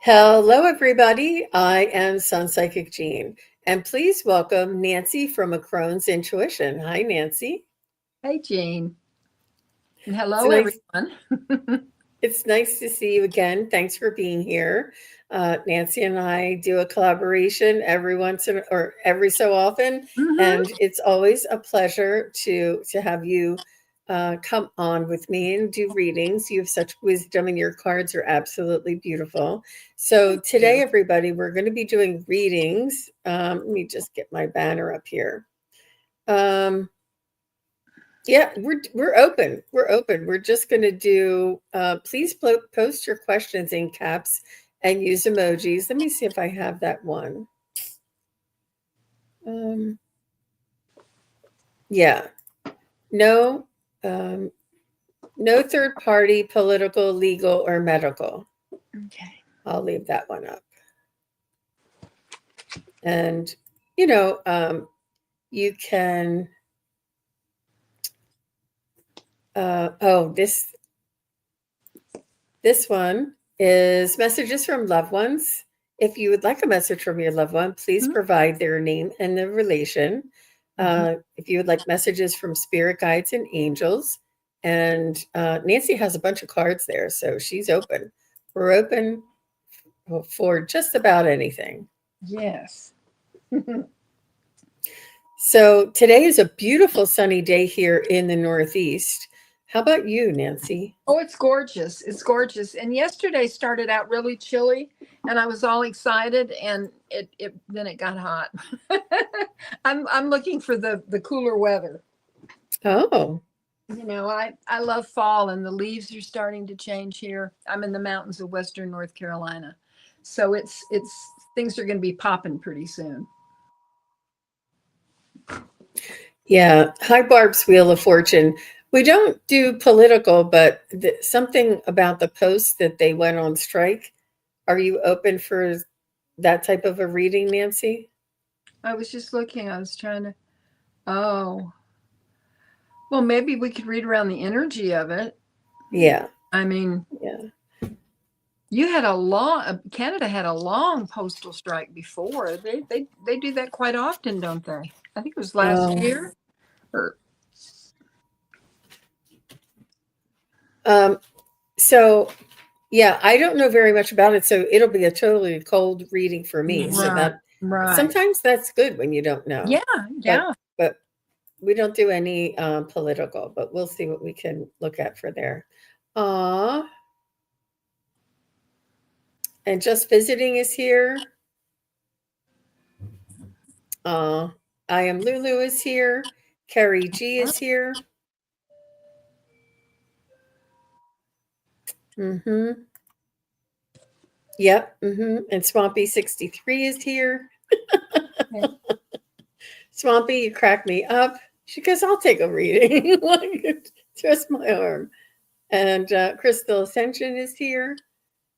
Hello, everybody. I am Sun Psychic Jean, and please welcome Nancy from A Crone's Intuition. Hi, Nancy. Hey, Jean. And It's hello, nice. everyone. It's nice to see you again. Thanks for being here. Nancy and I do a collaboration every once in or every so often, hmm and it's always a pleasure to have you come on with me and do readings. You have such wisdom, and your cards are absolutely beautiful. So Thank today, you. everybody, we're going to be doing readings. Let me just get my banner up here. Um, yeah, we're open. We're open. We're just going to do. Please post your questions in caps and use emojis. Let me see if I have that one. Um, yeah, no, um, no third party, political, legal, or medical. Okay. I'll leave that one up. And you know, you can. Oh, this one is messages from loved ones. If you would like a message from your loved one, please provide their name and the relation. Mm-hmm. If you would like messages from spirit guides and angels, and Nancy has a bunch of cards there, so she's open. We're open for just about anything. Yes. So today is a beautiful sunny day here in the Northeast. How about you, Nancy? Oh, it's gorgeous. It's gorgeous. And yesterday started out really chilly, and I was all excited, and it then it got hot. I'm looking for the cooler weather. Oh, I love fall, and the leaves are starting to change here. I'm in the mountains of western North Carolina, so it's things are going to be popping pretty soon. yeah. Hi, Barb's Wheel of Fortune. We don't do political, but something about the post that they went on strike. Are you open for that type of a reading, Nancy? I was just looking. I was trying to. Oh, well, maybe we could read around the energy of it. Yeah, I mean, yeah. you had a long. Canada had a long postal strike before. They do that quite often, don't they? I think it was last Oh, year. Or um, so yeah, I don't know very much about it, so it'll be a totally cold reading for me. So right, that right. sometimes that's good when you don't know, Yeah, but yeah. but we don't do any political, but we'll see what we can look at for there. Aw, and just visiting is here. I am Lulu is here. Carrie G is here. Mm-hmm. Yep. Mm-hmm. And Swampy 63 is here. Okay. Swampy, you crack me up. She goes, I'll take a reading. Like, twist my arm. And Crystal Ascension is here.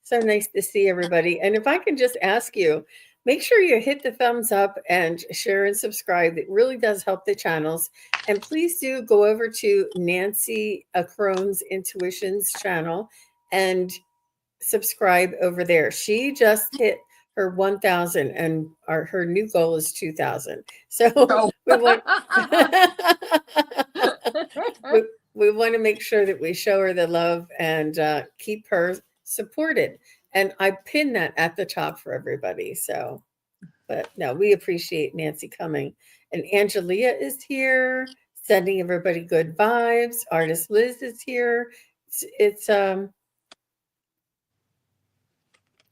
So nice to see everybody. And if I can just ask you, make sure you hit the thumbs up and share and subscribe. It really does help the channels. And please do go over to Nancy Crone's Intuitions channel and subscribe over there. She just hit her 1,000 and her new goal is 2,000. So Oh. we want we, we want to make sure that we show her the love and keep her supported. And I pin that at the top for everybody. So, but no, we appreciate Nancy coming. And Angelia is here, sending everybody good vibes. Artist Liz is here.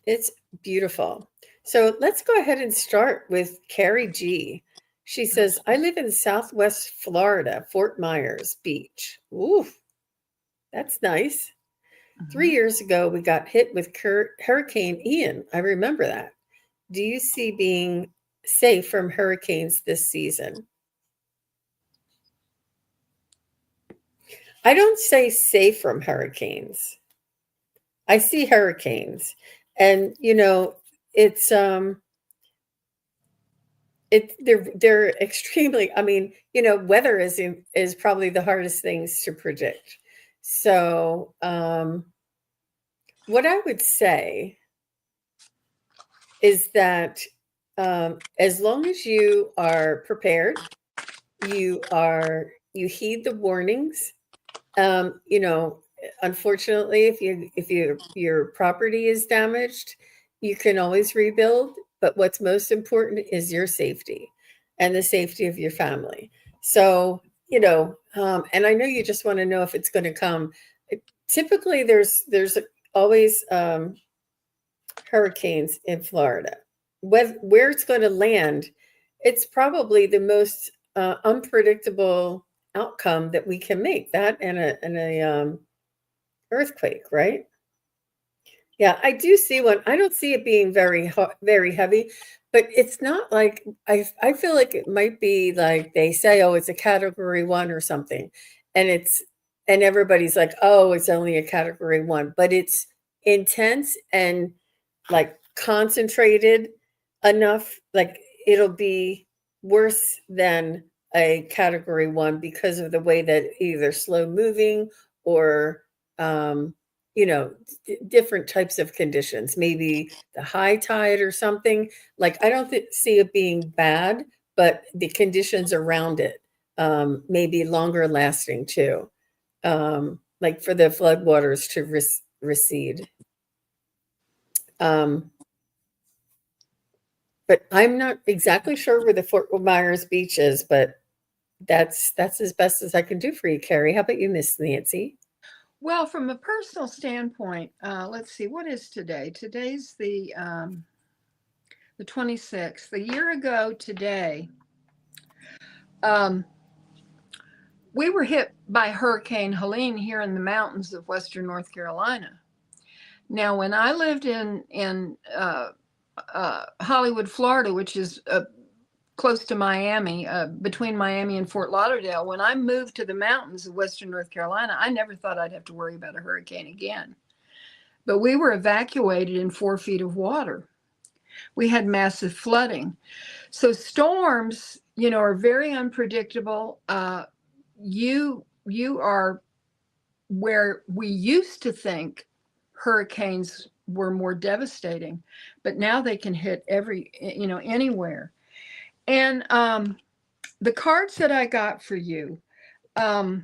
It's beautiful. So let's go ahead and start with Carrie G. She says, I live in Southwest Florida, Fort Myers Beach. Ooh, that's nice. 3 years ago, we got hit with Hurricane Ian. I remember that. Do you see being safe from hurricanes this season? I don't say safe from hurricanes. I see hurricanes. And it's they're extremely, I mean, weather is probably the hardest things to predict. So what I would say is that as long as you are prepared, you heed the warnings. You know, unfortunately, if your property is damaged, you can always rebuild. But what's most important is your safety and the safety of your family. So, you know, and I know you just want to know if it's going to come. Typically, there's always hurricanes in Florida. Where it's going to land, it's probably the most unpredictable outcome that we can make. That and a earthquake, right? Yeah, I do see one. I don't see it being very heavy, but it's not like I feel like it might be like they say, oh, it's a category 1 or something. And and everybody's like, oh, it's only a category 1, but it's intense and like concentrated enough, like it'll be worse than a category 1 because of the way that either slow moving or you know, different types of conditions, maybe the high tide or something. Like I don't see it being bad, but the conditions around it may be longer lasting too, like for the floodwaters to recede. But I'm not exactly sure where the Fort Myers beach is, but that's as best as I can do for you, Carrie. How about you, Miss Nancy? Well, from a personal standpoint, let's see, what is today? Today's the 26th. A year ago today, um, we were hit by Hurricane Helene here in the mountains of Western North Carolina. Now, when I lived in Hollywood, Florida, which is close to Miami, between Miami and Fort Lauderdale, when I moved to the mountains of Western North Carolina, I never thought I'd have to worry about a hurricane again. But we were evacuated in 4 feet of water. We had massive flooding. So storms, you know, are very unpredictable. You are where we used to think hurricanes were more devastating, but now they can hit anywhere. And the cards that I got for you, the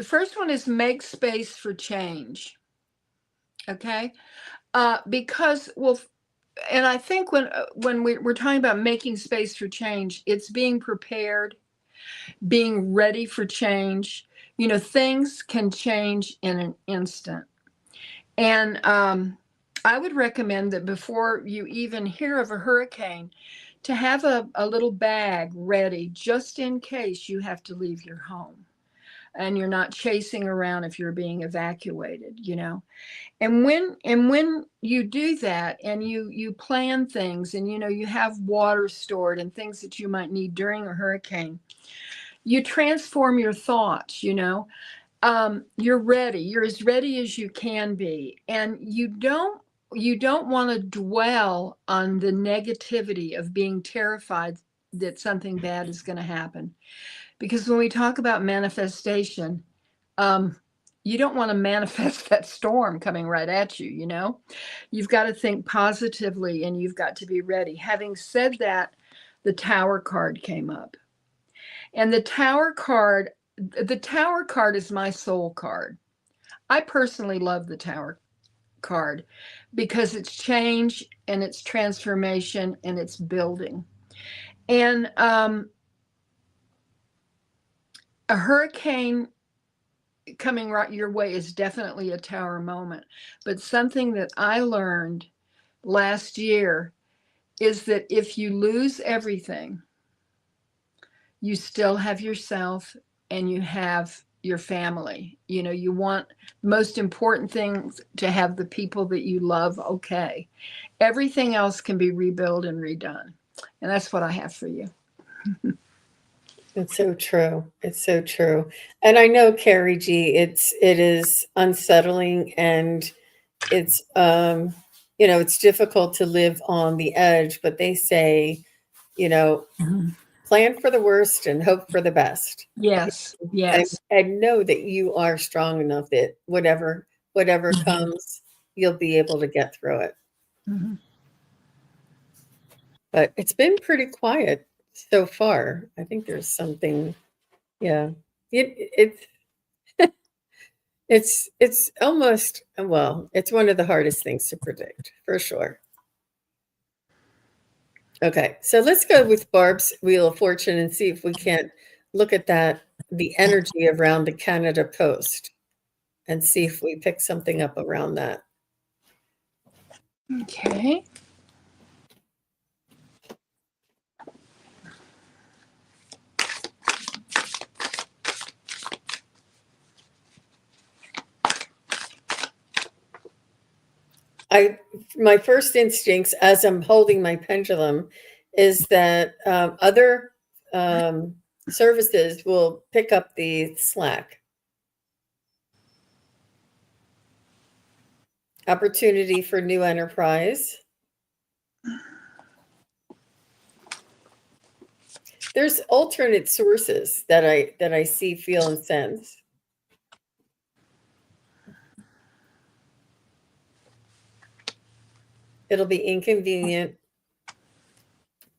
first one is make space for change. Okay. Because, well, and I think when we're talking about making space for change, it's being prepared, being ready for change. You know, things can change in an instant. And I would recommend that before you even hear of a hurricane, to have a little bag ready just in case you have to leave your home and you're not chasing around if you're being evacuated, you know. And when you do that and you plan things and you know you have water stored and things that you might need during a hurricane, you transform your thoughts, you know. You're ready. You're as ready as you can be. And you don't want to dwell on the negativity of being terrified that something bad is going to happen. Because when we talk about manifestation, you don't want to manifest that storm coming right at you, you know? You've got to think positively and you've got to be ready. Having said that, the Tower card came up. And the Tower card is my soul card. I personally love the Tower card because it's change and it's transformation and it's building. And a hurricane coming right your way is definitely a Tower moment. But something that I learned last year is that if you lose everything, you still have yourself and you have your family. You know, you want most important things to have the people that you love. Okay. Everything else can be rebuilt and redone. And that's what I have for you. It's so true. It's so true. And I know, Carrie G, it is unsettling and it's you know, it's difficult to live on the edge, but they say, you know, plan for the worst and hope for the best. Yes. Yes. And know that you are strong enough that whatever comes, you'll be able to get through it. Mhm. but it's been pretty quiet so far. I think there's something, yeah. It's almost, well, it's one of the hardest things to predict for sure. Okay, so let's go with Barb's Wheel of Fortune and see if we can't look at that, the energy around the Canada Post, and see if we pick something up around that. Okay. My first instincts as I'm holding my pendulum is that other services will pick up the slack. Opportunity for new enterprise. There's alternate sources that I see, feel, and sense. It'll be inconvenient.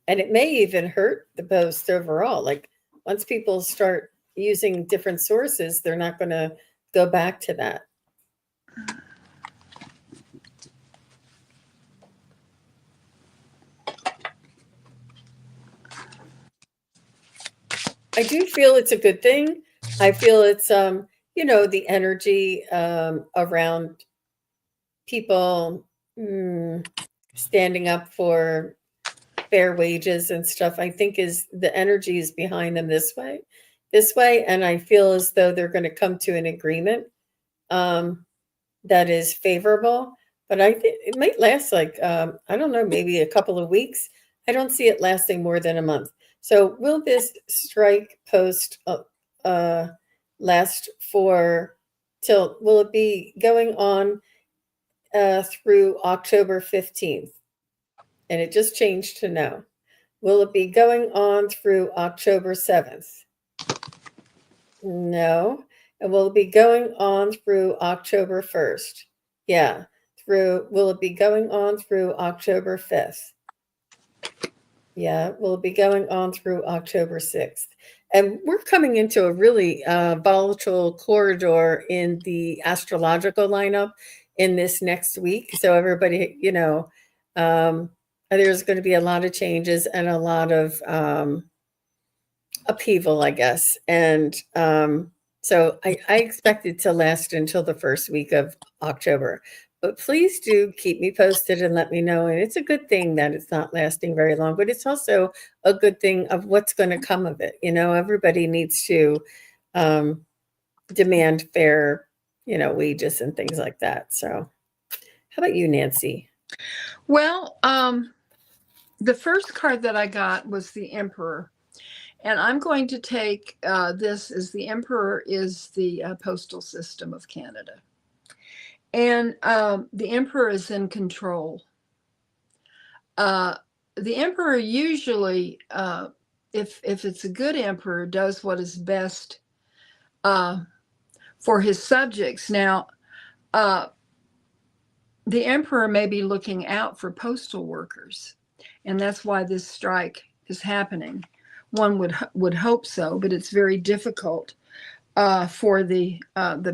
And it may even hurt the Post overall. Like once people start using different sources, they're not going to go back to that. I do feel it's a good thing. I feel it's the energy around people standing up for fair wages and stuff. I think is the energy is behind them this way, and I feel as though they're going to come to an agreement that is favorable. But I think it might last like I don't know, maybe a couple of weeks. I don't see it lasting more than a month. So will this strike post last for till? Will it be going on through October 15th? And it just changed to no. Will it be going on through October 7th? No. And will it be going on through October 1st? Yeah. Will it be going on through October 5th? Yeah. Will it be going on through October 6th? And we're coming into a really volatile corridor in the astrological lineup in this next week. So everybody, there's going to be a lot of changes and a lot of upheaval, I guess. And so I expect it to last until the first week of October. But please do keep me posted and let me know. And it's a good thing that it's not lasting very long, but it's also a good thing of what's going to come of it. Everybody needs to demand fair, wages and things like that. So how about you, Nancy? Well, the first card that I got was the Emperor. And I'm going to take this as the Emperor is the postal system of Canada. And the Emperor is in control. The Emperor usually, if it's a good Emperor, does what is best for his subjects. Now, the Emperor may be looking out for postal workers, and that's why this strike is happening. One would hope so, but it's very difficult for the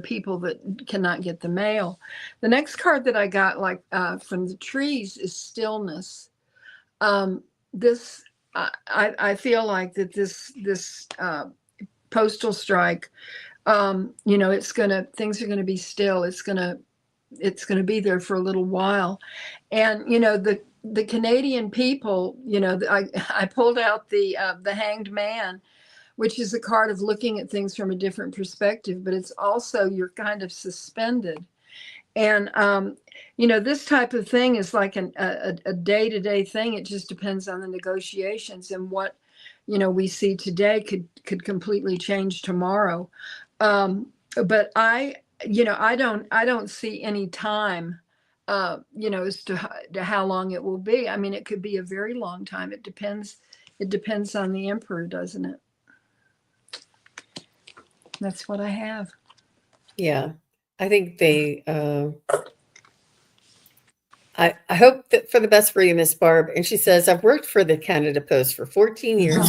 people that cannot get the mail. The next card that I got, from the trees, is stillness. This I feel like that this postal strike, things are gonna be still. It's gonna be there for a little while, and the Canadian people, I pulled out the Hanged Man, which is a card of looking at things from a different perspective, but it's also you're kind of suspended. And, this type of thing is like a day-to-day thing. It just depends on the negotiations, and what, we see today could completely change tomorrow. But I don't see any time, as to how long it will be. I mean, it could be a very long time. It depends on the Emperor, doesn't it? That's what I have. Yeah, I think I hope that for the best for you, Miss Barb. And she says, I've worked for the Canada Post for 14 years,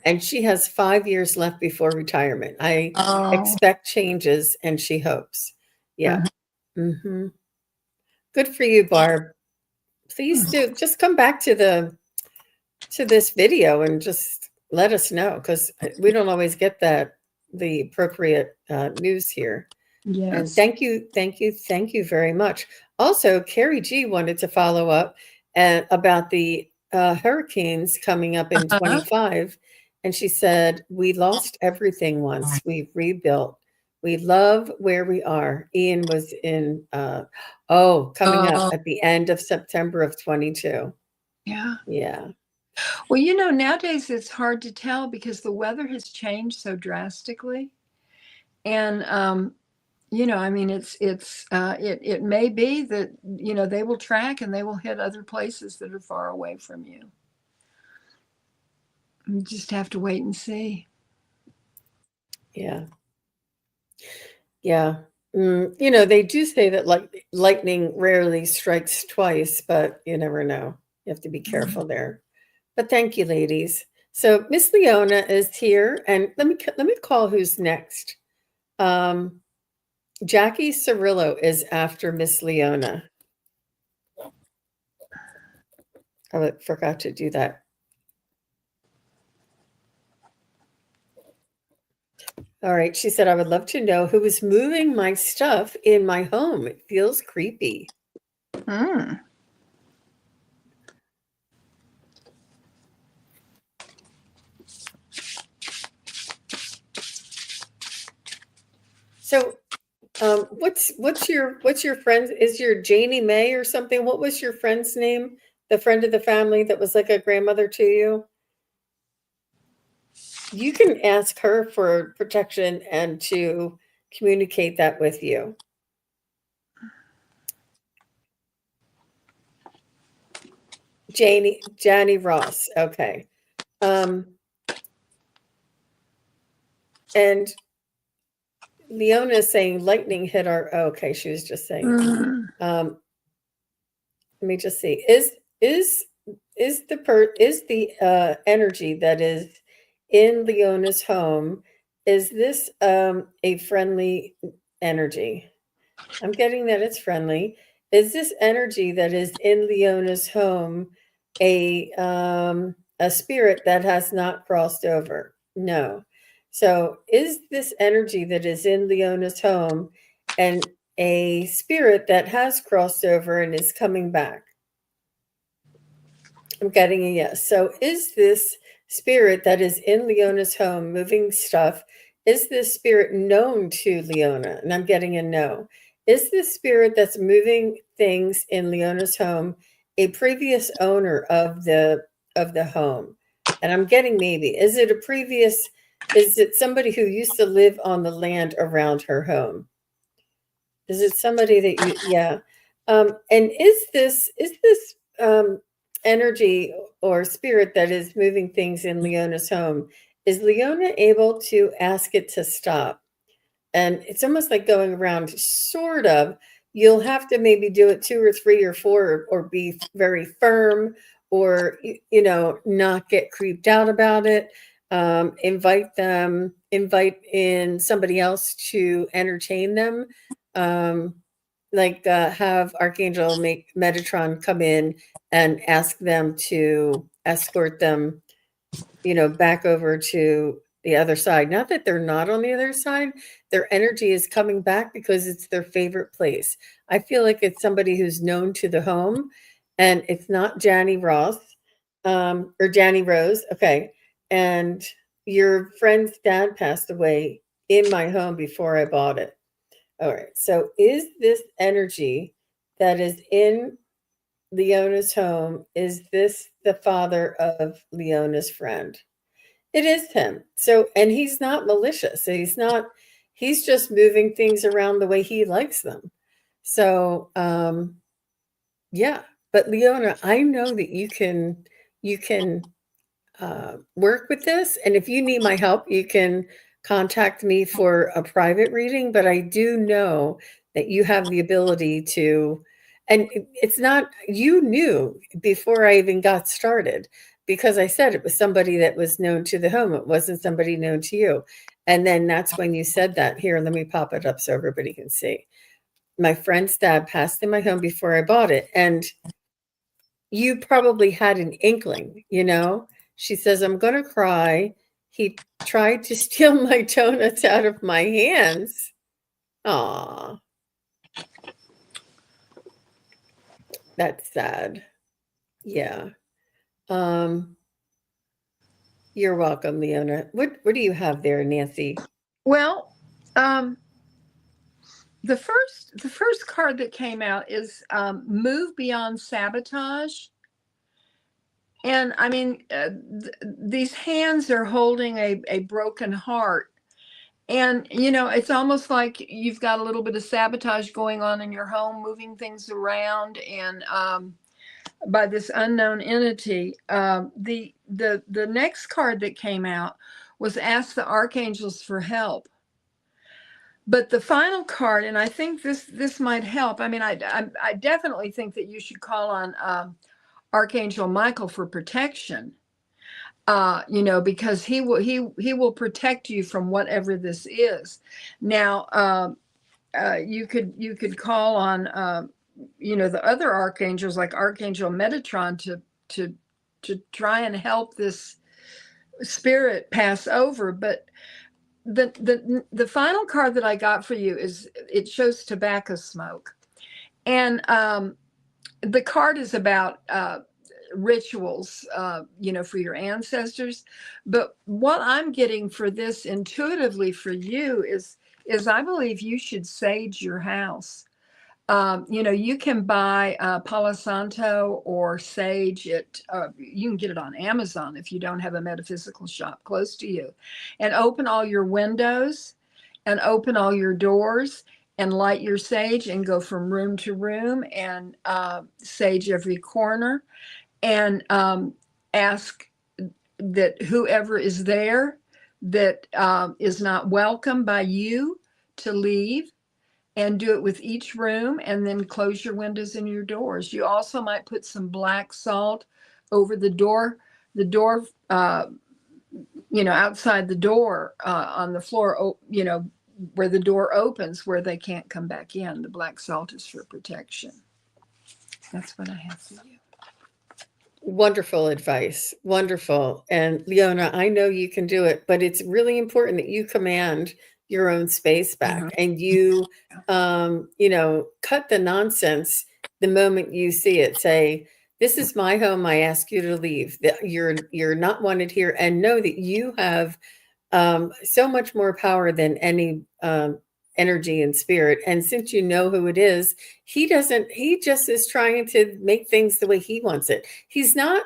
and she has 5 years left before retirement. I Oh. expect changes, and she hopes. Yeah. Mm-hmm. Good for you, Barb. Please do just come back to this video and just let us know, because we don't always get the appropriate news here. Yes. And thank you very much. Also, Carrie G wanted to follow up about the hurricanes coming up in 25. And she said, we lost everything once. We've rebuilt. We love where we are. Ian was in, coming up at the end of September of 22. Yeah. Yeah. Well, nowadays it's hard to tell because the weather has changed so drastically. And, I mean, it may be that, they will track and they will hit other places that are far away from you. You just have to wait and see. Yeah. Yeah. They do say that lightning rarely strikes twice, but you never know. You have to be careful there. But thank you, ladies. So Miss Leona is here, and let me call who's next. Jackie Cirillo is after Miss Leona. I forgot to do that. All right. She said, I would love to know who is moving my stuff in my home. It feels creepy. So what's your friend? Is your Janie Mae or something? What was your friend's name? The friend of the family that was like a grandmother to you? You can ask her for protection and to communicate that with you. Janie Ross. Okay. And Leona is saying lightning hit our, okay, she was just saying. Let me just see. Is the energy that is in Leona's home, is this a friendly energy? I'm getting that it's friendly. Is this energy that is in Leona's home a spirit that has not crossed over? No. So is this energy that is in Leona's home and a spirit that has crossed over and is coming back? I'm getting a yes. So is this spirit that is in Leona's home moving stuff, is this spirit known to Leona? And I'm getting a no. Is this spirit that's moving things in Leona's home a previous owner of the home? And I'm getting maybe. Is it somebody who used to live on the land around her home? Is it somebody that yeah. And is this energy or spirit that is moving things in Leona's home, is Leona able to ask it to stop? And it's almost like going around, sort of. You'll have to maybe do it 2 or 3 or 4, or be very firm, or not get creeped out about it. Invite in somebody else to entertain them. Have Archangel Metatron come in and ask them to escort them, back over to the other side. Not that they're not on the other side. Their energy is coming back because it's their favorite place. I feel like it's somebody who's known to the home, and it's not Janie Ross, or Janie Rose. Okay. And your friend's dad passed away in my home before I bought it. All right. So is this energy that is in Leona's home, is this the father of Leona's friend? It is him. So, and he's not malicious. He's just moving things around the way he likes them. So, yeah. But Leona, I know that you can work with this. And if you need my help, you can contact me for a private reading. But I do know that you have the ability to, And it's not, you knew before I even got started, because I said it was somebody that was known to the home. It wasn't somebody known to you. And then that's when you said that. Here, let me pop it up so everybody can see. My friend's dad passed in my home before I bought it. And you probably had an inkling, you know? She says, I'm going to cry. He tried to steal my donuts out of my hands. Aw. That's sad. Yeah. You're welcome, Leona. What do you have there, Nancy? Well, the first card that came out is move beyond sabotage. And I mean, these hands are holding a broken heart. And, you know, it's almost like you've got a little bit of sabotage going on in your home, moving things around, and by this unknown entity. The next card that came out was ask the archangels for help. But the final card, and I think this might help. I mean, I definitely think that you should call on Archangel Michael for protection. You know, because he will protect you from whatever this is. Now, you could call on you know, the other archangels like Archangel Metatron to try and help this spirit pass over. But the final card that I got for you is, it shows tobacco smoke, and the card is about rituals, you know, for your ancestors. But what I'm getting for this intuitively for you is I believe you should sage your house. You know, you can buy Palo Santo or sage. You can get it on Amazon if you don't have a metaphysical shop close to you, and open all your windows and open all your doors and light your sage and go from room to room and sage every corner, and ask that whoever is there that is not welcome by you to leave, and do it with each room, and then close your windows and your doors. You also might put some black salt over the door, you know, outside the door, on the floor, you know, where the door opens, where they can't come back in. The black salt is for protection. That's what I have for you. Wonderful advice. Wonderful. And Leona, I know you can do it, but it's really important that you command your own space back, and you, you know, cut the nonsense the moment you see it. Say, this is my home. I ask you to leave. That you're not wanted here, and know that you have so much more power than any energy and spirit. And since you know who it is, he just is trying to make things the way he wants it. He's not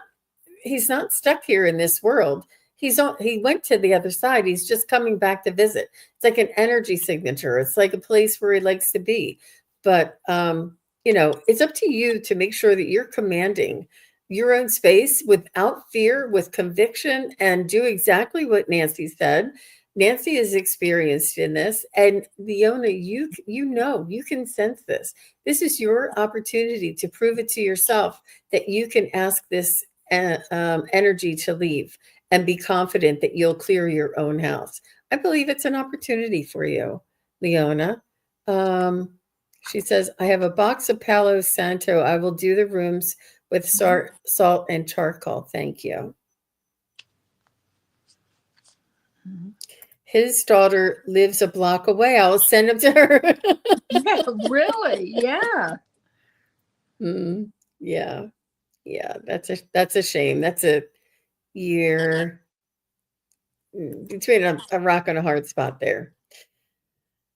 stuck here in this world. He went to the other side. He's just coming back to visit. It's like an energy signature. It's like a place where he likes to be. But you know, it's up to you to make sure that you're commanding your own space without fear, with conviction, and do exactly what Nancy said. Nancy is experienced in this, and Leona, you know, you can sense this. This is your opportunity to prove it to yourself that you can ask this energy to leave, and be confident that you'll clear your own house. I believe it's an opportunity for you, Leona. She says, I have a box of Palo Santo. I will do the rooms with salt and charcoal. Thank you. His daughter lives a block away. I'll send him to her. Yeah, really? Yeah. Yeah. Yeah. That's a shame. That's a year between a rock and a hard spot there.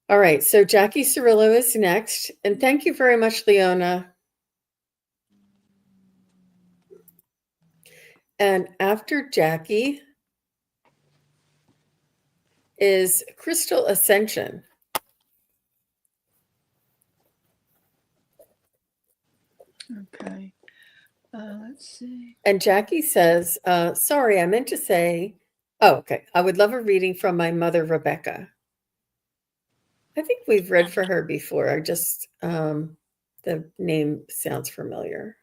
All right. So Jackie Cirillo is next. And thank you very much, Leona. And after Jackie is Crystal Ascension. Okay. Let's see. And Jackie says, sorry, I meant to say, oh, okay. I would love a reading from my mother, Rebecca. I think we've read for her before. I just, the the name sounds familiar.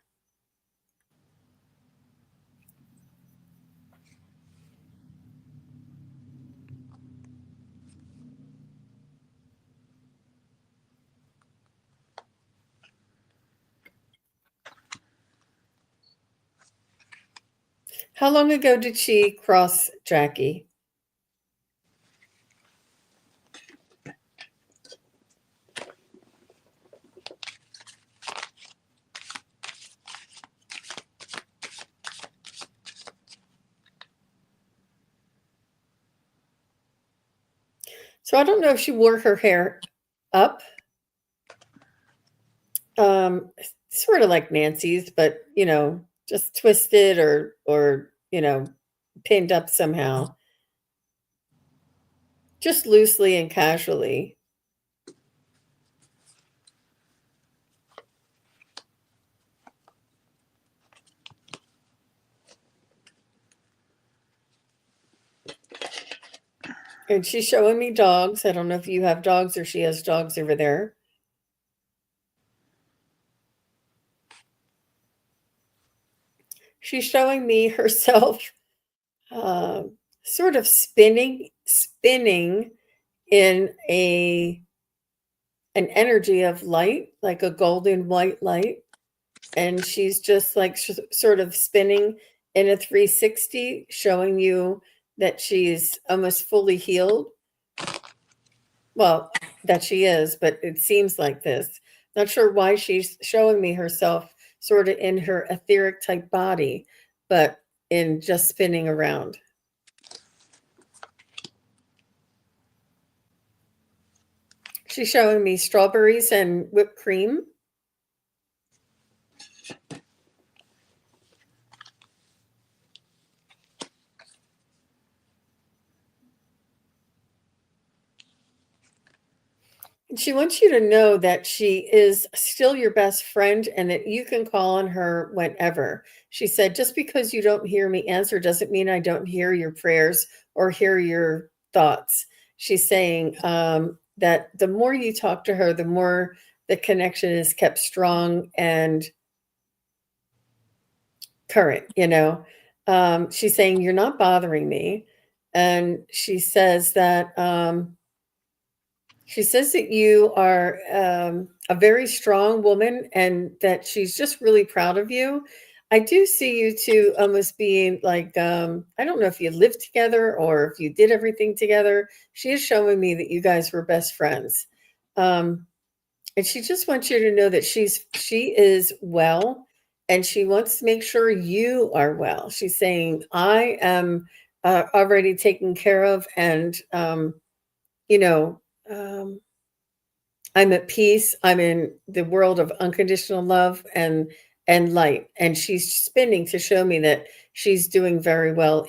How long ago did she cross Jackie? So I don't know if she wore her hair up, sort of like Nancy's, but just twisted or pinned up somehow, just loosely and casually. And she's showing me dogs. I don't know if you have dogs or she has dogs over there. She's showing me herself sort of spinning in an energy of light, like a golden white light. And she's just like sort of spinning in a 360, showing you that she's almost fully healed. Well, that she is, but it seems like this. Not sure why she's showing me herself sort of in her etheric type body, but in just spinning around. She's showing me strawberries and whipped cream. And she wants you to know that she is still your best friend and that you can call on her whenever. She said, just because you don't hear me answer doesn't mean I don't hear your prayers or hear your thoughts. She's saying that the more you talk to her, the more the connection is kept strong and current, She's saying, you're not bothering me. And she says that you are a very strong woman and that she's just really proud of you. I do see you two almost being like, I don't know if you lived together or if you did everything together. She is showing me that you guys were best friends. And she just wants you to know that she is well and she wants to make sure you are well. She's saying, I am already taken care of and, you know, I'm at peace. I'm in the world of unconditional love and light. And she's spinning to show me that she's doing very well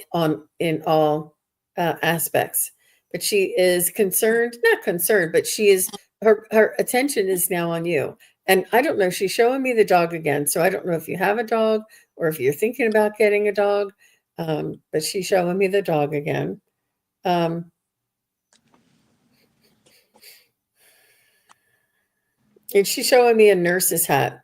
in all aspects. But she is concerned, not concerned, but she is her attention is now on you. And I don't know, she's showing me the dog again. So I don't know if you have a dog or if you're thinking about getting a dog. But she's showing me the dog again. And she's showing me a nurse's hat.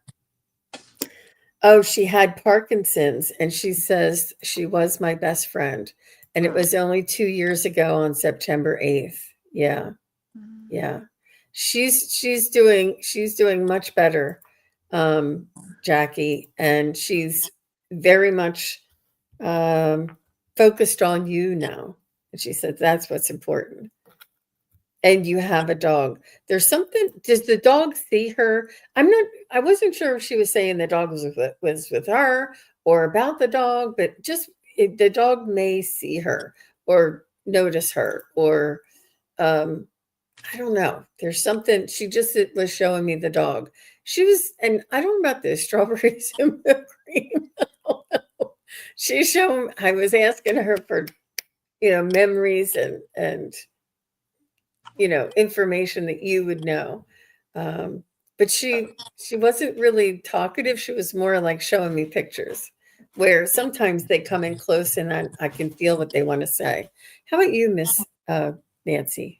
Oh, she had Parkinson's, and she says she was my best friend. And it was only 2 years ago on September 8th. Yeah. Yeah. She's doing much better, Jackie, and she's very much focused on you now. And she said that's what's important. And you have a dog. There's something. Does the dog see her? I wasn't sure if she was saying the dog was with her or about the dog, but just the dog may see her or notice her or I don't know. There's something. She just was showing me the dog. She was, and I don't know about this strawberries and whipped cream. She's showing. I was asking her for, memories and information that you would know. But she wasn't really talkative. She was more like showing me pictures where sometimes they come in close and I can feel what they want to say. How about you, Miss Nancy?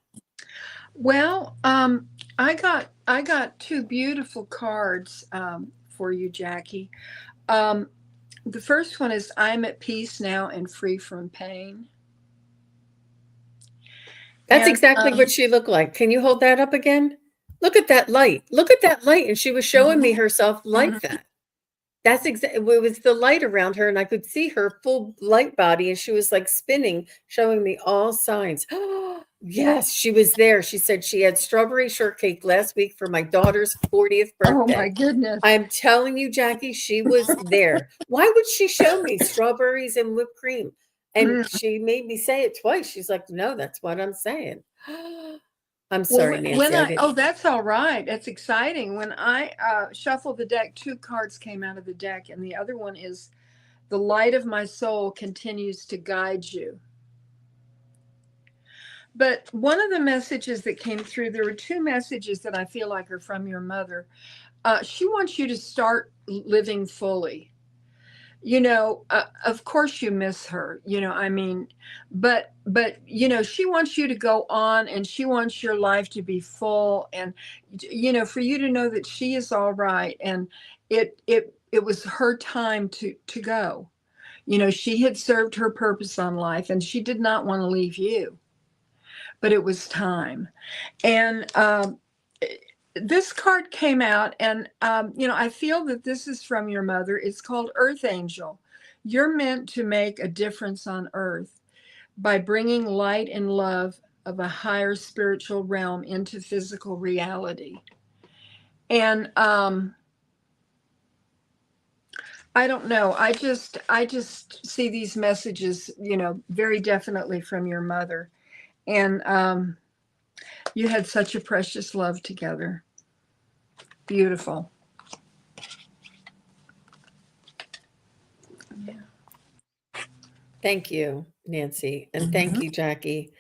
Well, I I got two beautiful cards for you, Jackie. Um, the first one is I'm at peace now and free from pain. That's And exactly what she looked like. Can you hold that up again? Look at that light. Look at that light. And she was showing me herself like that. That's exactly, it was the light around her, and I could see her full light body, and she was like spinning, showing me all signs. Yes, she was there. She said she had strawberry shortcake last week for my daughter's 40th oh my birthday. goodness. I'm telling you, Jackie, she was there. Why would she show me strawberries and whipped cream? And she made me say it twice. She's like, no, that's what I'm saying. I'm sorry, Well, Nancy. I didn't. oh, that's all right. That's exciting. When I shuffled the deck, two cards came out of the deck, and the other one is the light of my soul continues to guide you. But one of the messages that came through, there were two messages that I feel like are from your mother. She wants you to start living fully. Of course you miss her, I mean, but she wants you to go on, and she wants your life to be full, and for you to know that she is all right, and it was her time to go. She had served her purpose on life, and she did not want to leave you, but it was time. And this card came out, and I feel that this is from your mother. It's called Earth Angel. You're meant to make a difference on earth by bringing light and love of a higher spiritual realm into physical reality. And I don't know, I just see these messages, very definitely from your mother. And you had such a precious love together. Beautiful. Thank you, Nancy. And thank you, Jackie.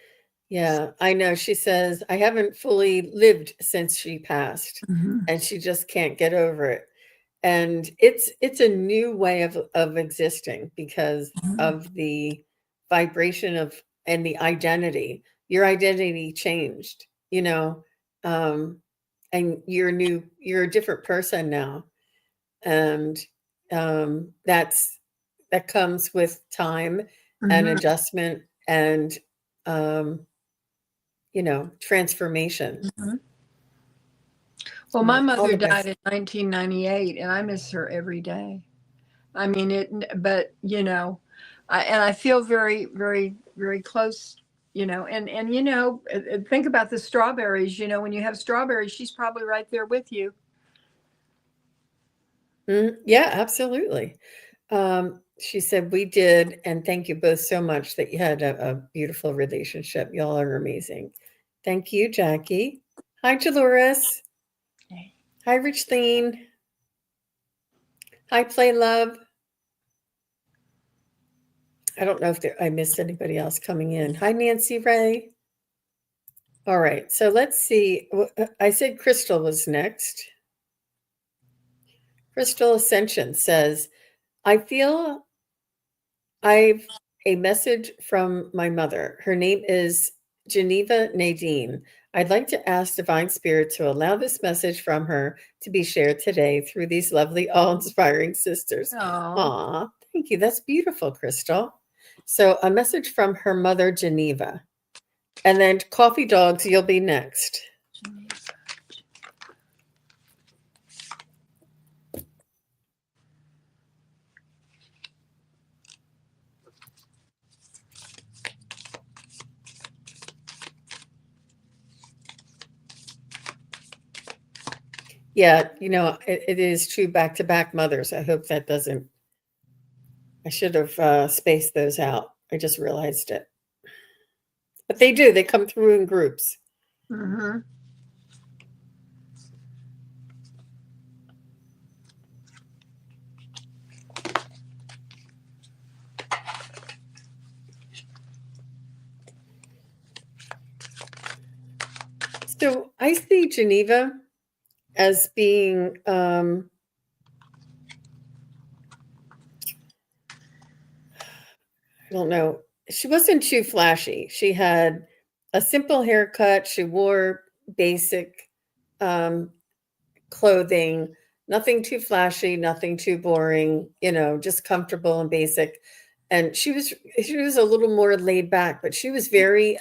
Yeah, I know. She says, I haven't fully lived since she passed, and she just can't get over it. And it's a new way of existing because of the vibration of and the identity. Your identity changed, and you're a different person now. And that comes with time and adjustment and transformation. Well, my All mother the died best. in 1998, and I miss her every day. I mean but I feel very, very, very close. And think about the strawberries. When you have strawberries, she's probably right there with you. Yeah, absolutely. She said we did, and thank you both so much that you had a beautiful relationship. Y'all are amazing. Thank you, Jackie. Hi, Dolores. Hi, Richleen. Hi, Play Love. I don't know if I missed anybody else coming in. Hi, Nancy Ray. All right, so let's see. I said Crystal was next. Crystal Ascension says, I feel I've a message from my mother. Her name is Geneva Nadine. I'd like to ask Divine Spirit to allow this message from her to be shared today through these lovely, all-inspiring sisters. Aw, thank you. That's beautiful, Crystal. So a message from her mother, Geneva. And then Coffee Dogs, you'll be next. Yeah, it is true back-to-back mothers. I hope that doesn't. I should have spaced those out. I just realized it. But they do. They come through in groups. So I see Geneva as being I don't know. She wasn't too flashy. She had a simple haircut. She wore basic clothing, nothing too flashy, nothing too boring, just comfortable and basic. And she was a little more laid back, but she was very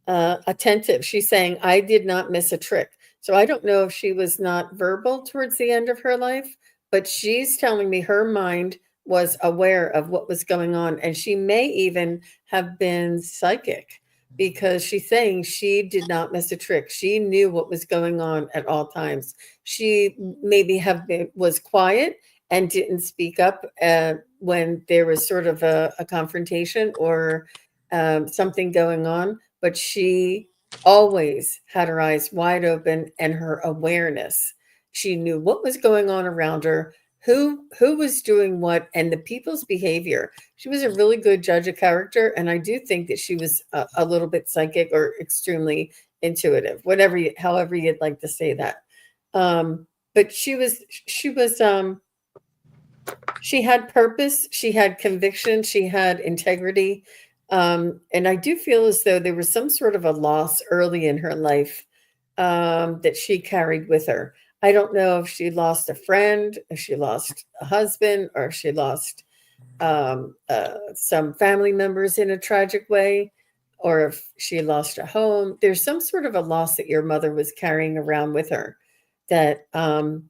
attentive. She's saying, I did not miss a trick. So I don't know if she was not verbal towards the end of her life, but she's telling me her mind was aware of what was going on. And she may even have been psychic because she's saying she did not miss a trick. She knew what was going on at all times. She maybe was quiet and didn't speak up when there was sort of a confrontation or something going on, but she always had her eyes wide open and her awareness. She knew what was going on around her, who was doing what, and the people's behavior. She was a really good judge of character, and I do think that she was a little bit psychic or extremely intuitive, however you'd like to say that. But she had purpose, she had conviction, she had integrity. And I do feel as though there was some sort of a loss early in her life that she carried with her. I don't know if she lost a friend, if she lost a husband, or if she lost some family members in a tragic way, or if she lost a home. There's some sort of a loss that your mother was carrying around with her that, and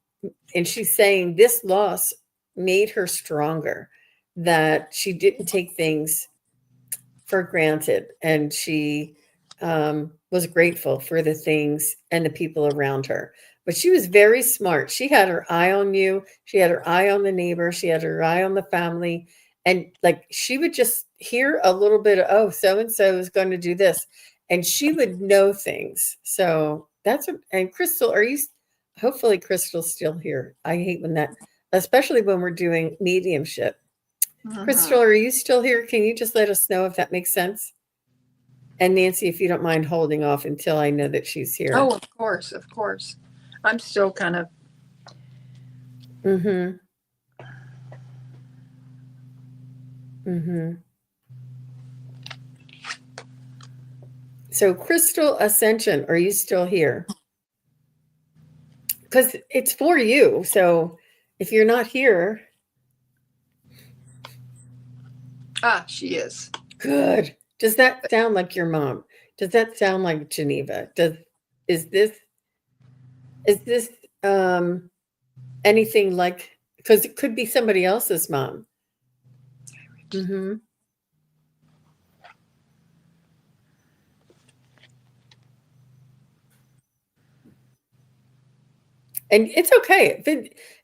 she's saying this loss made her stronger, that she didn't take things for granted, and she was grateful for the things and the people around her. But she was very smart. She had her eye on you. She had her eye on the neighbor. She had her eye on the family. And like she would just hear a little bit of, oh, so and so is going to do this. And she would know things. So and Crystal, hopefully Crystal's still here. I hate when especially when we're doing mediumship. Crystal, are you still here? Can you just let us know if that makes sense? And Nancy, if you don't mind holding off until I know that she's here. Oh, of course, of course. I'm still kind of. Mm-hmm. Mm-hmm. So, Crystal Ascension, are you still here? Because it's for you. So, if you're not here. She is. Good. Does that sound like your mom? Does that sound like Geneva? Is this anything like, because it could be somebody else's mom. Mm-hmm. And it's okay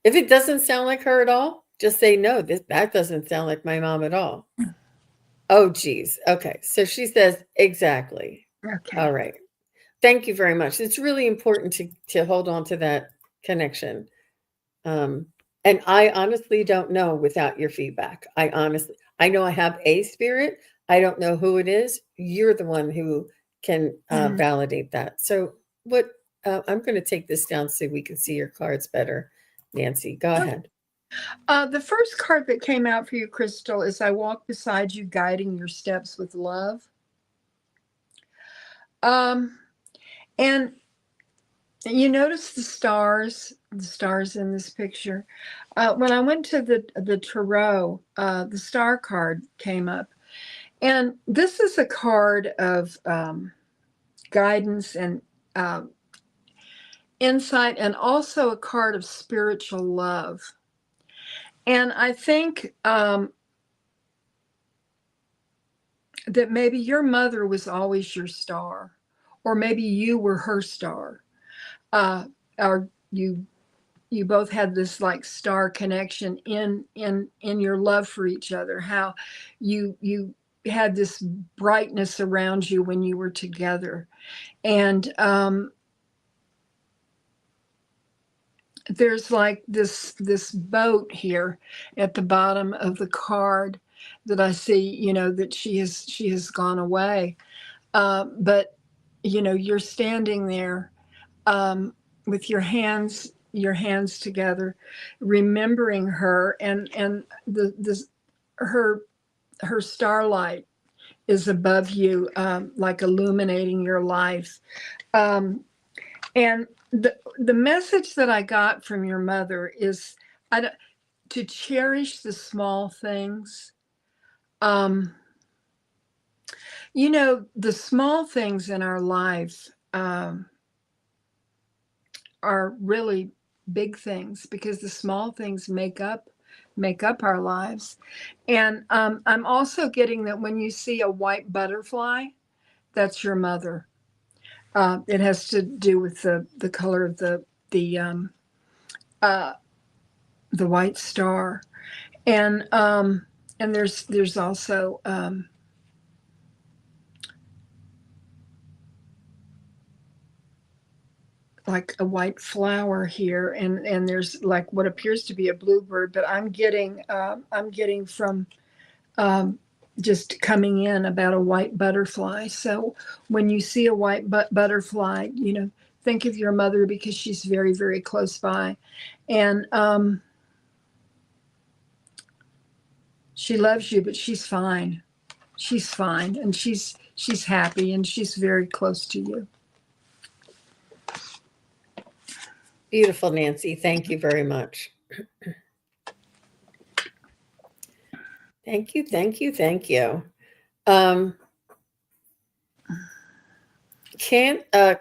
if it doesn't sound like her at all. Just say no. That doesn't sound like my mom at all. Oh, geez. Okay. So she says exactly. Okay. All right. Thank you very much. It's really important to hold on to that connection. And I honestly don't know without your feedback. I know I have a spirit. I don't know who it is. You're the one who can validate that. So I'm going to take this down so we can see your cards better. Nancy, go ahead. The first card that came out for you, Crystal, is I walk beside you, guiding your steps with love. And you notice the stars in this picture. When I went to the tarot, the star card came up. And this is a card of guidance and insight, and also a card of spiritual love. And I think that maybe your mother was always your star, or maybe you were her star, or you both had this like star connection in your love for each other. How you had this brightness around you when you were together, and there's like this boat here at the bottom of the card that I see, that she has gone away. But, you're standing there with your hands together, remembering her, and her starlight is above you, like illuminating your life. And The message that I got from your mother is to cherish the small things. The small things in our life are really big things, because the small things make up our lives. And I'm also getting that when you see a white butterfly, that's your mother. It has to do with the color of uh, the white star, and there's also like a white flower here, and there's like what appears to be a bluebird, but I'm getting from just coming in about a white butterfly. So when you see a white butterfly, think of your mother, because she's very, very close by, and she loves you, but she's fine. She's fine, and she's happy, and she's very close to you. Beautiful, Nancy. Thank you very much. Thank you, thank you, thank you.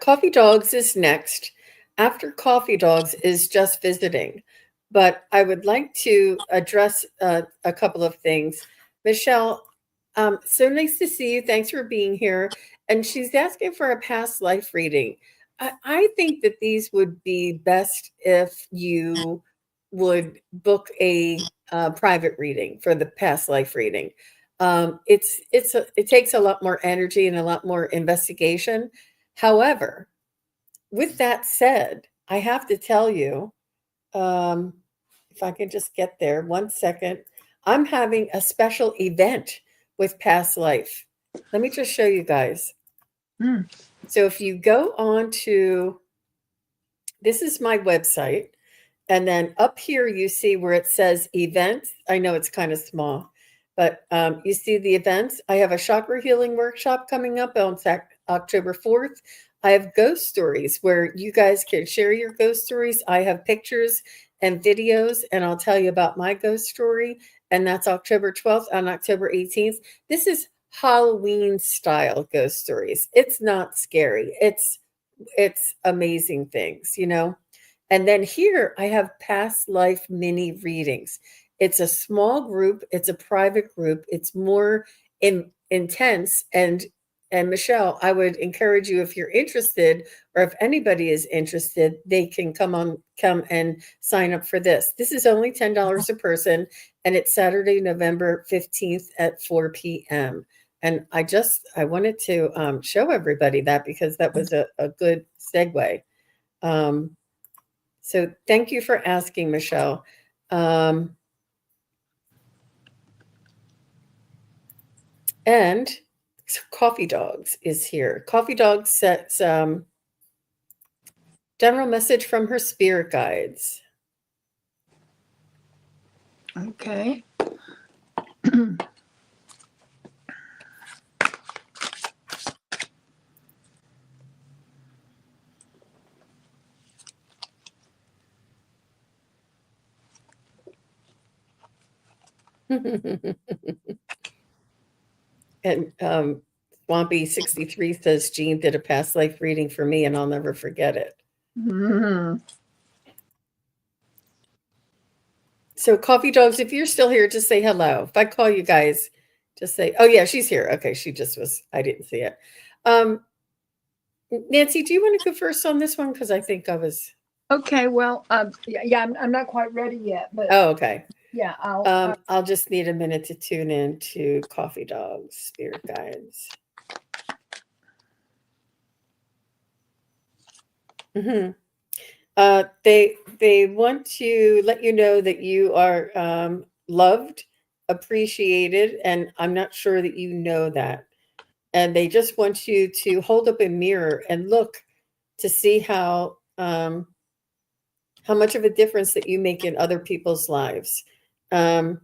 Coffee Dogs is next. After Coffee Dogs is Just Visiting. But I would like to address a couple of things. Michelle, so nice to see you. Thanks for being here. And she's asking for a past life reading. I think that these would be best if you would book a private reading for the past life reading. It takes a lot more energy and a lot more investigation. However, with that said, I have to tell you, if I can just get there 1 second, I'm having a special event with past life. Let me just show you guys. So if you go on to, this is my website, and then up here you see where it says events. I know it's kind of small, but you see the events. I have a chakra healing workshop coming up on October 4th. I have ghost stories where you guys can share your ghost stories. I have pictures and videos, and I'll tell you about my ghost story. And that's October 12th and October 18th. This is Halloween style ghost stories. It's not scary. It's amazing things, And then here I have past life mini readings. It's a small group. It's a private group. It's more intense. And Michelle, I would encourage you, if you're interested, or if anybody is interested, they can come and sign up for this. This is only $10 a person, and it's Saturday, November 15th at 4 p.m. And I wanted to show everybody that, because that was a good segue. So thank you for asking, Michelle. And so Coffee Dogs is here. Coffee Dogs sets general message from her spirit guides. Okay. And Swampy 63 says Jean did a past life reading for me, and I'll never forget it. Mm-hmm. So Coffee Dogs, if you're still here, just say hello. If I call you guys, just say, oh yeah, she's here. Okay, she just was, I didn't see it. Nancy, do you want to go first on this one? Because I think I was. Okay, well, yeah, I'm not quite ready yet, but oh, okay. Yeah, I'll just need a minute to tune in to Coffee Dogs Spirit Guides. Mm-hmm. They want to let you know that you are loved, appreciated, and I'm not sure that you know that. And they just want you to hold up a mirror and look to see how much of a difference that you make in other people's lives, in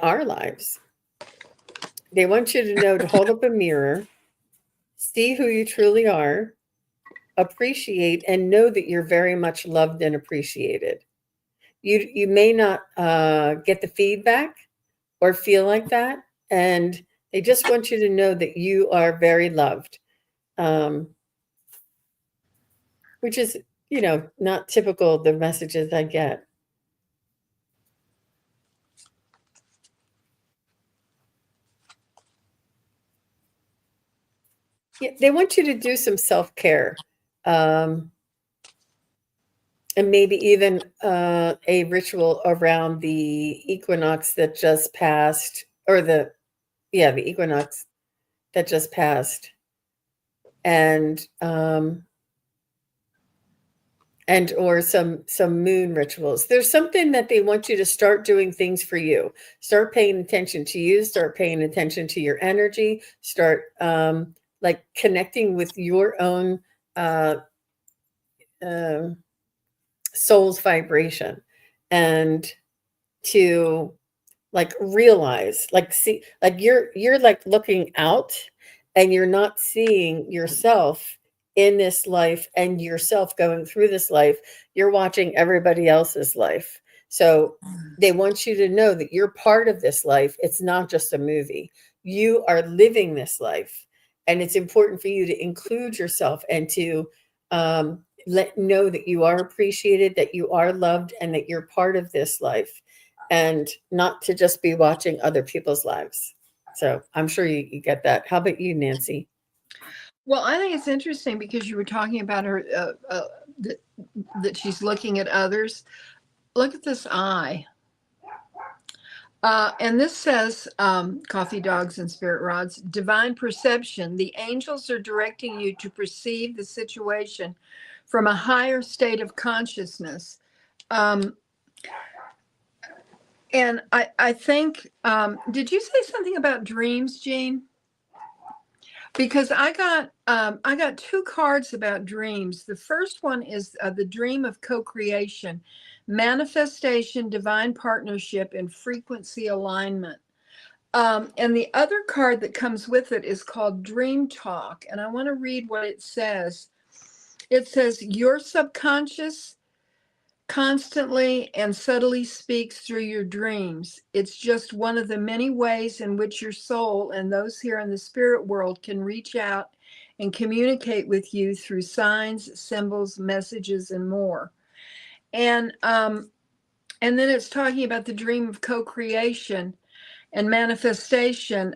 our lives. They want you to know to hold up a mirror, see who you truly are, appreciate and know that you're very much loved and appreciated. You may not get the feedback or feel like that, and they just want you to know that you are very loved, which is, not typical of the messages I get. Yeah, they want you to do some self-care, and maybe even a ritual around the equinox that just passed, or the equinox that just passed, and or some moon rituals. There's something that they want you to start doing things for you. Start paying attention to you. Start paying attention to your energy. Start like connecting with your own uh, uh, soul's vibration, and to like realize, like see, like you're like looking out, and you're not seeing yourself in this life and yourself going through this life. You're watching everybody else's life. So they want you to know that you're part of this life. It's not just a movie. You are living this life, and it's important for you to include yourself and to let know that you are appreciated, that you are loved, and that you're part of this life, and not to just be watching other people's lives. So I'm sure you get that. How about you, Nancy? Well, I think it's interesting because you were talking about her that she's looking at others. Look at this eye. And this says, Coffee Dogs and Spirit Rods, divine perception. The angels are directing you to perceive the situation from a higher state of consciousness. And I think, did you say something about dreams, Jean? Because I got two cards about dreams. The first one is the dream of co-creation, manifestation, divine partnership, and frequency alignment. And the other card that comes with it is called Dream Talk. And I want to read what it says. It says, your subconscious constantly and subtly speaks through your dreams. It's just one of the many ways in which your soul and those here in the spirit world can reach out and communicate with you through signs, symbols, messages, and more. And then it's talking about the dream of co-creation and manifestation.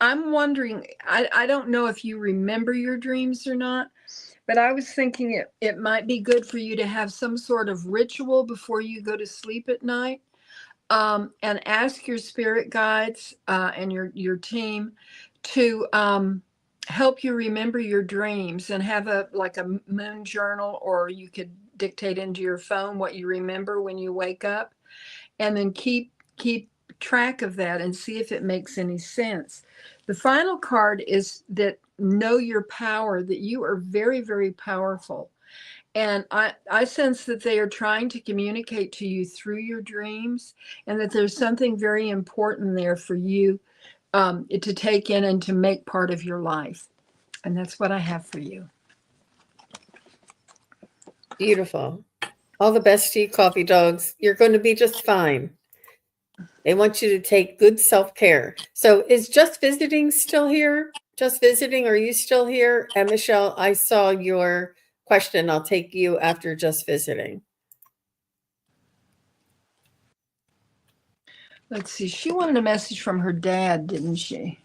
I'm wondering, I don't know if you remember your dreams or not, but I was thinking it might be good for you to have some sort of ritual before you go to sleep at night, and ask your spirit guides and your team to help you remember your dreams, and have a moon journal, or you could dictate into your phone what you remember when you wake up, and then keep track of that and see if it makes any sense. The final card is that know your power, that you are very, very powerful. And I sense that they are trying to communicate to you through your dreams, and that there's something very important there for you to take in and to make part of your life. And that's what I have for you. Beautiful. All the best to you, Coffee Dogs. You're going to be just fine. They want you to take good self-care. So is Just Visiting still here? Just Visiting, are you still here? And Michelle, I saw your question. I'll take you after Just Visiting. Let's see. She wanted a message from her dad, didn't she?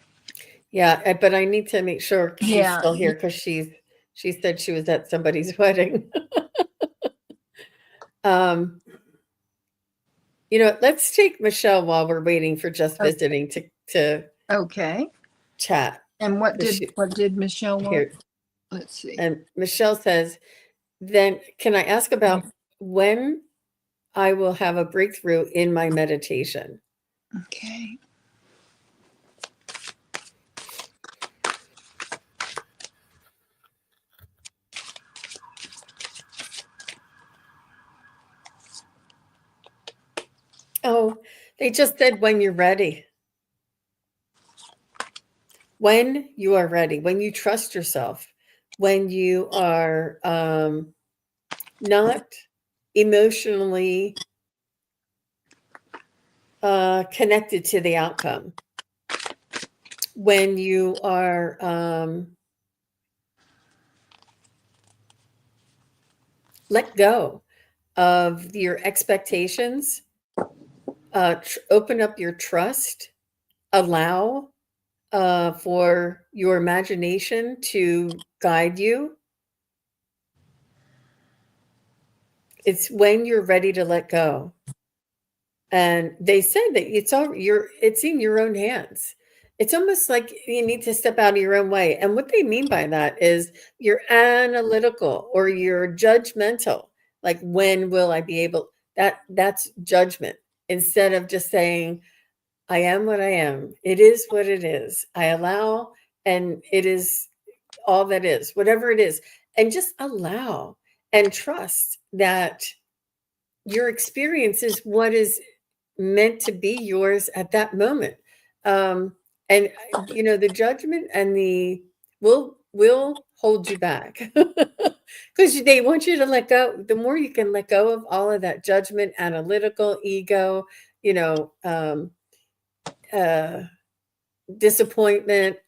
Yeah, but I need to make sure she's still here, because she said she was at somebody's wedding. Let's take Michelle while we're waiting for Just Visiting to okay chat. And what did Michelle want? Here. Let's see. And Michelle says, then can I ask about when I will have a breakthrough in my meditation? Okay. Oh, they just said when you're ready. When you are ready, when you trust yourself, when you are not emotionally connected to the outcome, when you are let go of your expectations, open up your trust, allow for your imagination to guide you. It's when you're ready to let go. And they said that it's in your own hands. It's almost like you need to step out of your own way. And what they mean by that is you're analytical or you're judgmental. Like, when will I be able, that's judgment. Instead of just saying, I am what I am. It is what it is. I allow, and it is all that is, whatever it is. And just allow and trust that your experience is what is meant to be yours at that moment. And the judgment and the will hold you back because they want you to let go. The more you can let go of all of that judgment, analytical ego, you know, uh, disappointment,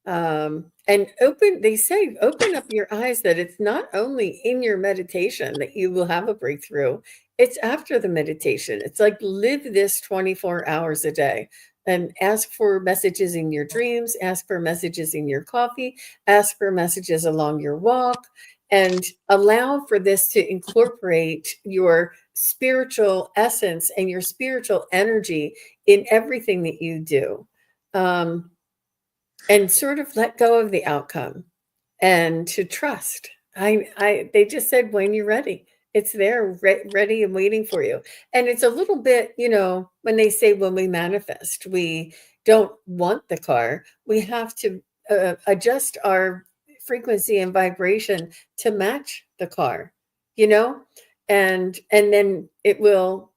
and they say open up your eyes, that it's not only in your meditation that you will have a breakthrough, it's after the meditation. It's like, live this 24 hours a day and ask for messages in your dreams, ask for messages in your coffee, ask for messages along your walk, and allow for this to incorporate your spiritual essence and your spiritual energy in everything that you do. And sort of let go of the outcome and to trust. They just said, when you're ready, it's there, ready and waiting for you. And it's a little bit, when they say, when we manifest, we don't want the car, we have to adjust our frequency and vibration to match the car, and then it will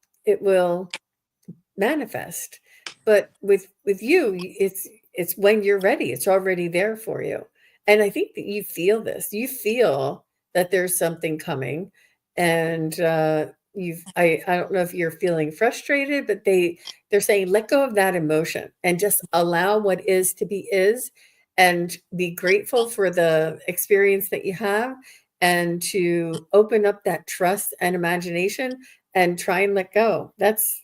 manifest. But with you, it's when you're ready, it's already there for you. And I think that you feel this, you feel that there's something coming. And I don't know if you're feeling frustrated, but they're saying, let go of that emotion and just allow what is to be is, and be grateful for the experience that you have, and to open up that trust and imagination and try and let go. That's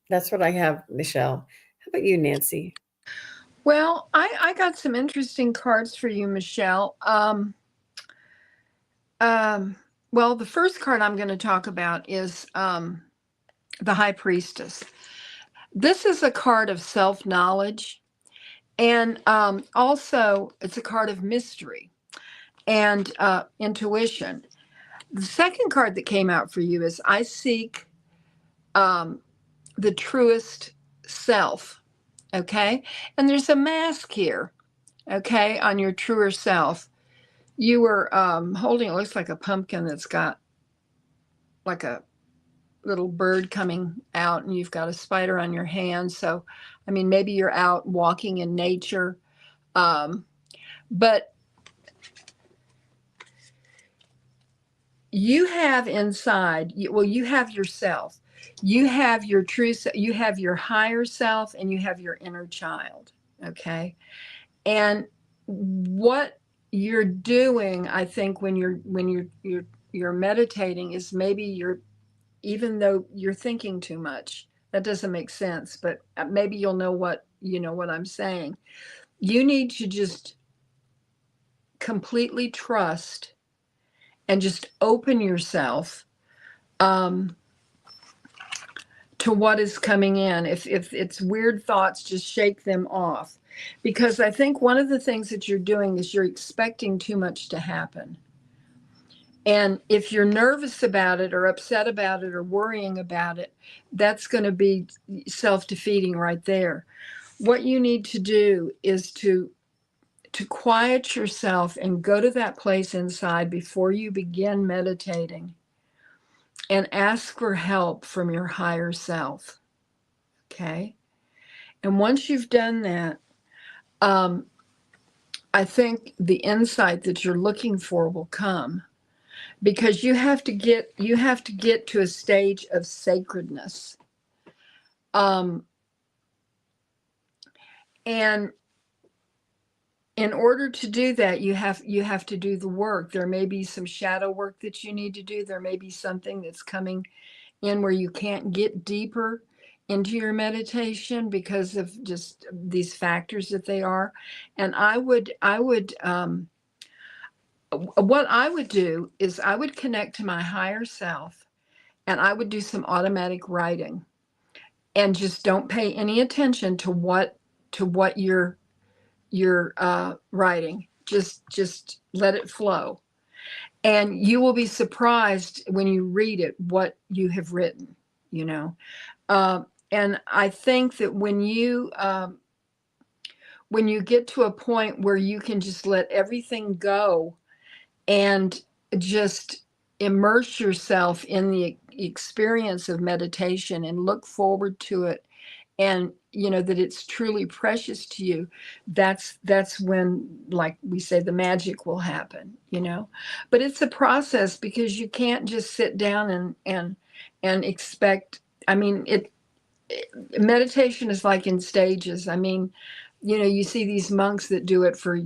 what I have, Michelle. How about you, Nancy? Well, I got some interesting cards for you, Michelle. Um, well, the first card I'm going to talk about is the High Priestess. This is a card of self knowledge, and also it's a card of mystery and intuition. The second card that came out for you is I seek um, the truest self. Okay. And there's a mask here. Okay. On your truer self. You were holding, it looks like a pumpkin that's got like a little bird coming out, and you've got a spider on your hand. So, I mean, maybe you're out walking in nature. But you have inside, you have yourself, you have your true, you have your higher self, and you have your inner child. Okay. And what you're doing, I think, when you're meditating, is maybe even though you're thinking too much, that doesn't make sense, but maybe you'll know what I'm saying. You need to just completely trust and just open yourself um, to what is coming in. If it's weird thoughts, just shake them off. Because I think one of the things that you're doing is you're expecting too much to happen. And if you're nervous about it or upset about it or worrying about it, that's going to be self-defeating right there. What you need to do is to quiet yourself and go to that place inside before you begin meditating and ask for help from your higher self. Okay? And once you've done that, um, I think the insight that you're looking for will come, because you have to get to a stage of sacredness. And in order to do that, you have to do the work. There may be some shadow work that you need to do. There may be something that's coming in where you can't get deeper into your meditation because of just these factors that they are. And what I would do is I would connect to my higher self, and I would do some automatic writing, and just don't pay any attention to what you're writing. Just let it flow, and you will be surprised when you read it what you have written. You know, and I think that when you get to a point where you can just let everything go and just immerse yourself in the experience of meditation and look forward to it, and you know that it's truly precious to you, that's when, like we say, the magic will happen, you know. But it's a process, because you can't just sit down and expect. I mean, meditation is like in stages. I mean, you know, you see these monks that do it for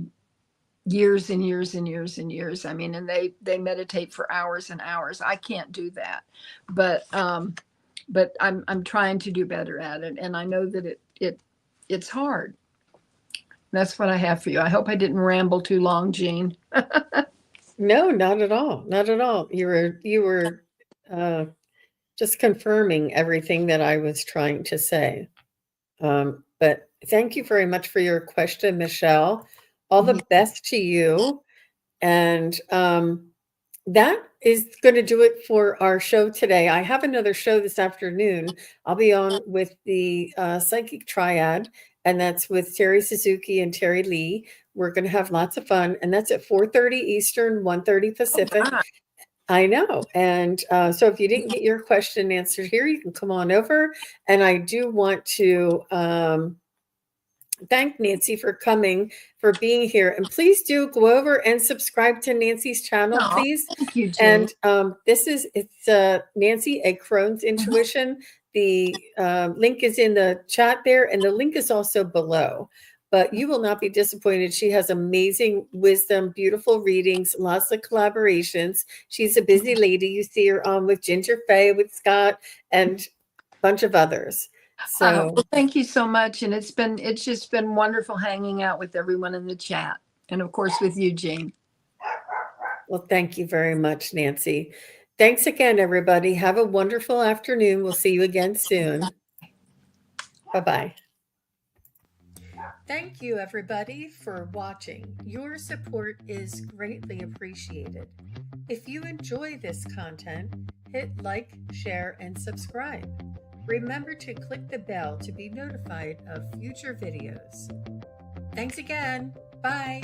years and years and years and years. I mean, and they meditate for hours and hours. I can't do that, but I'm trying to do better at it, and I know that it's hard. That's what I have for you. I hope I didn't ramble too long, Jean. No, not at all. Not at all. You were just confirming everything that I was trying to say. But thank you very much for your question, Michelle. All the best to you. And that is going to do it for our show today. I have another show this afternoon. I'll be on with the Psychic Triad, and that's with Terry Suzuki and Terry Lee. We're going to have lots of fun, and that's at 4:30 Eastern, 1:30 Pacific. Oh, I know. And so if you didn't get your question answered here, you can come on over. And I do want to thank Nancy for coming, for being here. And please do go over and subscribe to Nancy's channel, please. Thank you, Jean. And it's Nancy, a Crone's Intuition. The link is in the chat there, and the link is also below. But you will not be disappointed. She has amazing wisdom, beautiful readings, lots of collaborations. She's a busy lady. You see her on with Ginger Faye, with Scott, and a bunch of others. So well, thank you so much, and it's just been wonderful hanging out with everyone in the chat, and of course with you, Jean. Well, thank you very much, Nancy. Thanks again, everybody. Have a wonderful afternoon. We'll see you again soon. Bye-bye. Thank you, everybody, for watching. Your support is greatly appreciated. If you enjoy this content, hit like, share, and subscribe. Remember to click the bell to be notified of future videos. Thanks again. Bye.